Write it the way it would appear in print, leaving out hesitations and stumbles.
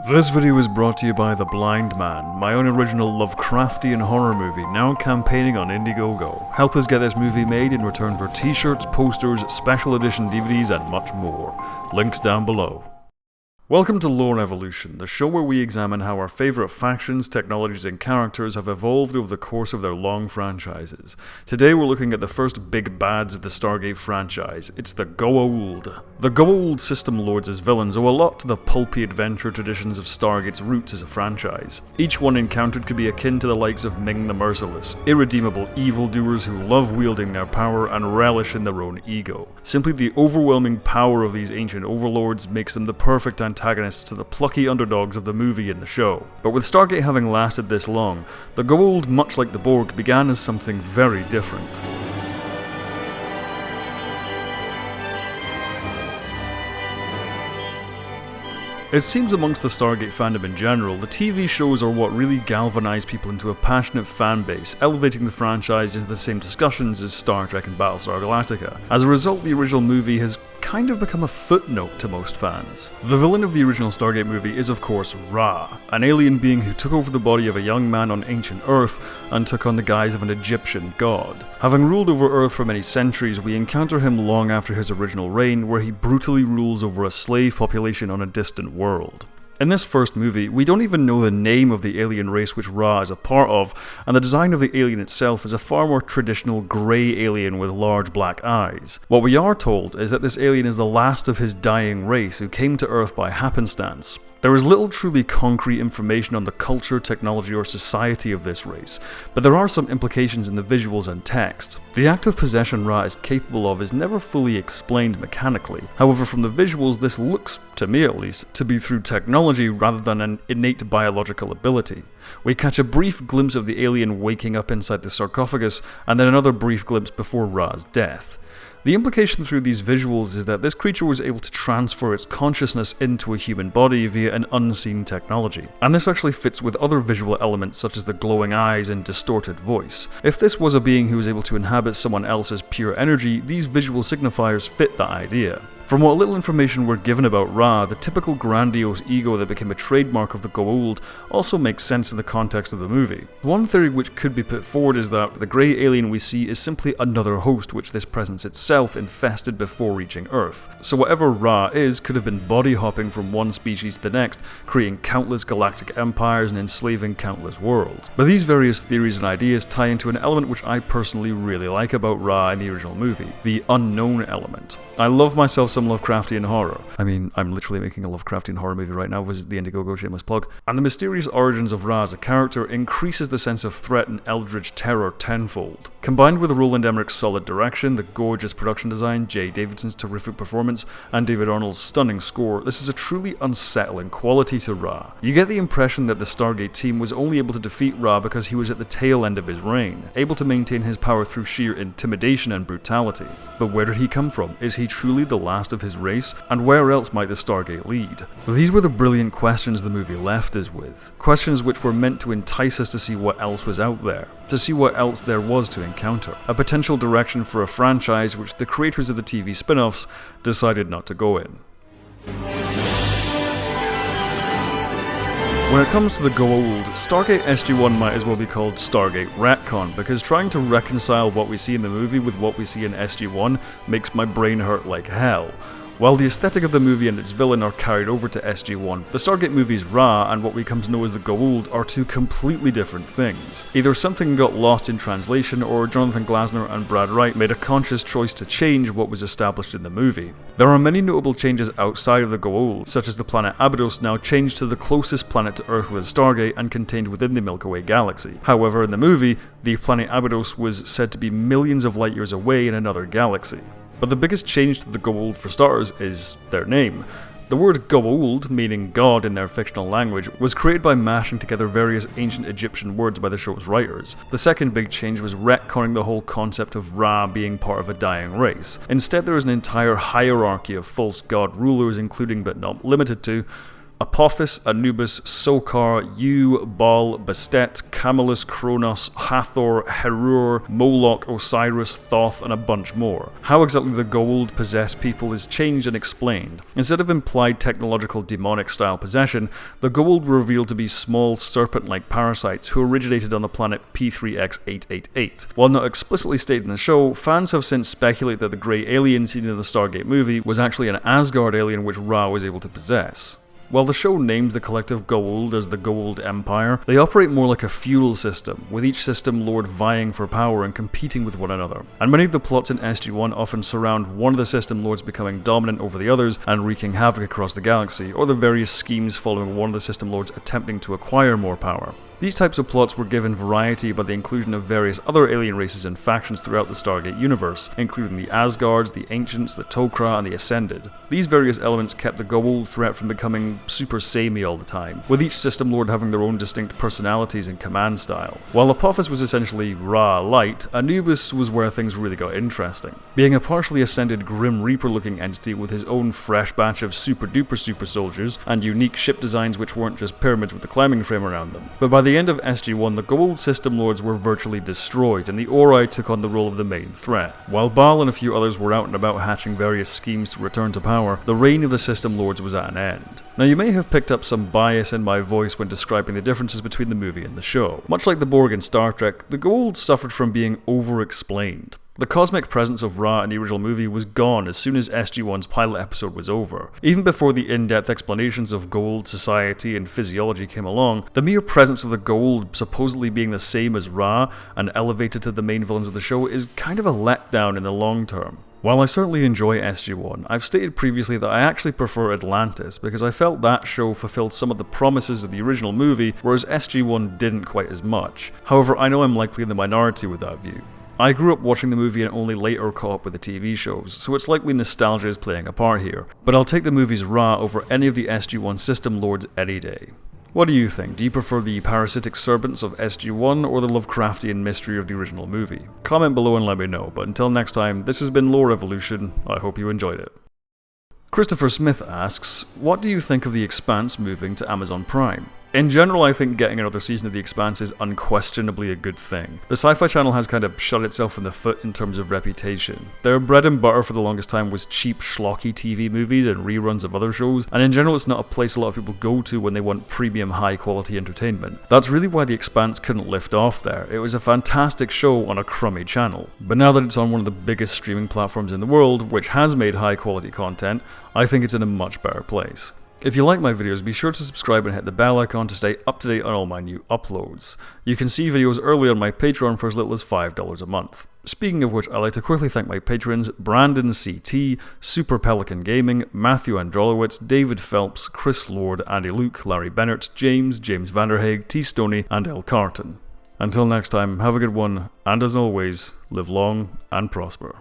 This video is brought to you by The Blind Man, my own original Lovecraftian horror movie now campaigning on Indiegogo. Help us get this movie made in return for t-shirts, posters, special edition DVDs and much more. Links down below. Welcome to Lore Evolution, the show where we examine how our favourite factions, technologies and characters have evolved over the course of their long franchises. Today we're looking at the first big bads of the Stargate franchise. It's the Goa'uld. The Goa'uld system lords as villains owe a lot to the pulpy adventure traditions of Stargate's roots as a franchise. Each one encountered could be akin to the likes of Ming the Merciless, irredeemable evildoers who love wielding their power and relish in their own ego. Simply the overwhelming power of these ancient overlords makes them the perfect antagonists to the plucky underdogs of the movie and the show. But with Stargate having lasted this long, the Goa'uld, much like the Borg, began as something very different. It seems amongst the Stargate fandom in general, the TV shows are what really galvanized people into a passionate fan base, elevating the franchise into the same discussions as Star Trek and Battlestar Galactica. As a result, the original movie has kind of become a footnote to most fans. The villain of the original Stargate movie is of course Ra, an alien being who took over the body of a young man on ancient Earth and took on the guise of an Egyptian god. Having ruled over Earth for many centuries, we encounter him long after his original reign, where he brutally rules over a slave population on a distant world. In this first movie, we don't even know the name of the alien race which Ra is a part of, and the design of the alien itself is a far more traditional grey alien with large black eyes. What we are told is that this alien is the last of his dying race who came to Earth by happenstance. There is little truly concrete information on the culture, technology, or society of this race, but there are some implications in the visuals and text. The act of possession Ra is capable of is never fully explained mechanically. However, from the visuals, this looks, to me at least, to be through technology rather than an innate biological ability. We catch a brief glimpse of the alien waking up inside the sarcophagus, and then another brief glimpse before Ra's death. The implication through these visuals is that this creature was able to transfer its consciousness into a human body via an unseen technology, and this actually fits with other visual elements such as the glowing eyes and distorted voice. If this was a being who was able to inhabit someone else's pure energy, these visual signifiers fit that idea. From what little information we're given about Ra, the typical grandiose ego that became a trademark of the Goa'uld also makes sense in the context of the movie. One theory which could be put forward is that the grey alien we see is simply another host which this presence itself infested before reaching Earth. So whatever Ra is could have been body hopping from one species to the next, creating countless galactic empires and enslaving countless worlds. But these various theories and ideas tie into an element which I personally really like about Ra in the original movie, the unknown element. I love myself some Lovecraftian horror. I mean, I'm literally making a Lovecraftian horror movie right now, visit the Indiegogo, shameless plug. And the mysterious origins of Ra as a character increases the sense of threat and eldritch terror tenfold. Combined with Roland Emmerich's solid direction, the gorgeous production design, Jay Davidson's terrific performance, and David Arnold's stunning score, this is a truly unsettling quality to Ra. You get the impression that the Stargate team was only able to defeat Ra because he was at the tail end of his reign, able to maintain his power through sheer intimidation and brutality. But where did he come from? Is he truly the last of his race? And where else might the Stargate lead? These were the brilliant questions the movie left us with. Questions which were meant to entice us to see what else was out there, to see what else there was to encounter. A potential direction for a franchise which the creators of the TV spin-offs decided not to go in. When it comes to the Goa'uld, Stargate SG-1 might as well be called Stargate Retcon, because trying to reconcile what we see in the movie with what we see in SG-1 makes my brain hurt like hell. While the aesthetic of the movie and its villain are carried over to SG-1, the Stargate movie's Ra and what we come to know as the Goa'uld are two completely different things. Either something got lost in translation, or Jonathan Glasner and Brad Wright made a conscious choice to change what was established in the movie. There are many notable changes outside of the Goa'uld, such as the planet Abydos now changed to the closest planet to Earth with a Stargate and contained within the Milky Way galaxy. However, in the movie, the planet Abydos was said to be millions of light years away in another galaxy. But the biggest change to the Goa'uld for starters is their name. The word Goa'uld, meaning God in their fictional language, was created by mashing together various ancient Egyptian words by the show's writers. The second big change was retconning the whole concept of Ra being part of a dying race. Instead, there is an entire hierarchy of false god rulers, including but not limited to Apophis, Anubis, Sokar, Yu, Baal, Bastet, Camillus, Kronos, Hathor, Herur, Moloch, Osiris, Thoth, and a bunch more. How exactly the Goa'uld possess people is changed and explained. Instead of implied technological demonic-style possession, the Goa'uld were revealed to be small serpent-like parasites who originated on the planet P3X888. While not explicitly stated in the show, fans have since speculated that the grey alien seen in the Stargate movie was actually an Asgard alien which Ra was able to possess. While the show named the collective Goa'uld as the Goa'uld Empire, they operate more like a feudal system, with each system lord vying for power and competing with one another. And many of the plots in SG-1 often surround one of the system lords becoming dominant over the others and wreaking havoc across the galaxy, or the various schemes following one of the system lords attempting to acquire more power. These types of plots were given variety by the inclusion of various other alien races and factions throughout the Stargate universe, including the Asgards, the Ancients, the Tok'ra, and the Ascended. These various elements kept the Goa'uld threat from becoming super samey all the time, with each system lord having their own distinct personalities and command style. While Apophis was essentially Ra light, Anubis was where things really got interesting. Being a partially ascended Grim Reaper looking entity with his own fresh batch of super soldiers, and unique ship designs which weren't just pyramids with a climbing frame around them. But by the end of SG-1, the Goa'uld system lords were virtually destroyed, and the Ori took on the role of the main threat. While Baal and a few others were out and about hatching various schemes to return to power, the reign of the system lords was at an end. Now you may have picked up some bias in my voice when describing the differences between the movie and the show. Much like the Borg in Star Trek, the Goa'uld suffered from being over-explained. The cosmic presence of Ra in the original movie was gone as soon as SG-1's pilot episode was over. Even before the in-depth explanations of Goa'uld society and physiology came along, the mere presence of the Goa'uld supposedly being the same as Ra and elevated to the main villains of the show is kind of a letdown in the long term. While I certainly enjoy SG-1, I've stated previously that I actually prefer Atlantis because I felt that show fulfilled some of the promises of the original movie, whereas SG-1 didn't quite as much. However, I know I'm likely in the minority with that view. I grew up watching the movie and only later caught up with the TV shows, so it's likely nostalgia is playing a part here, but I'll take the movie's Ra over any of the SG-1 system lords any day. What do you think? Do you prefer the parasitic serpents of SG-1 or the Lovecraftian mystery of the original movie? Comment below and let me know, but until next time, this has been Lore Evolution. I hope you enjoyed it. Christopher Smith asks, what do you think of The Expanse moving to Amazon Prime? In general, I think getting another season of The Expanse is unquestionably a good thing. The Sci-Fi Channel has kind of shot itself in the foot in terms of reputation. Their bread and butter for the longest time was cheap, schlocky TV movies and reruns of other shows, and in general it's not a place a lot of people go to when they want premium, high-quality entertainment. That's really why The Expanse couldn't lift off there. It was a fantastic show on a crummy channel. But now that it's on one of the biggest streaming platforms in the world, which has made high-quality content, I think it's in a much better place. If you like my videos, be sure to subscribe and hit the bell icon to stay up to date on all my new uploads. You can see videos early on my Patreon for as little as $5 a month. Speaking of which, I'd like to quickly thank my patrons Brandon CT, Super Pelican Gaming, Matthew Androlowitz, David Phelps, Chris Lord, Andy Luke, Larry Bennett, James Vanderhaeg, T. Stoney, and L. Carton. Until next time, have a good one, and as always, live long and prosper.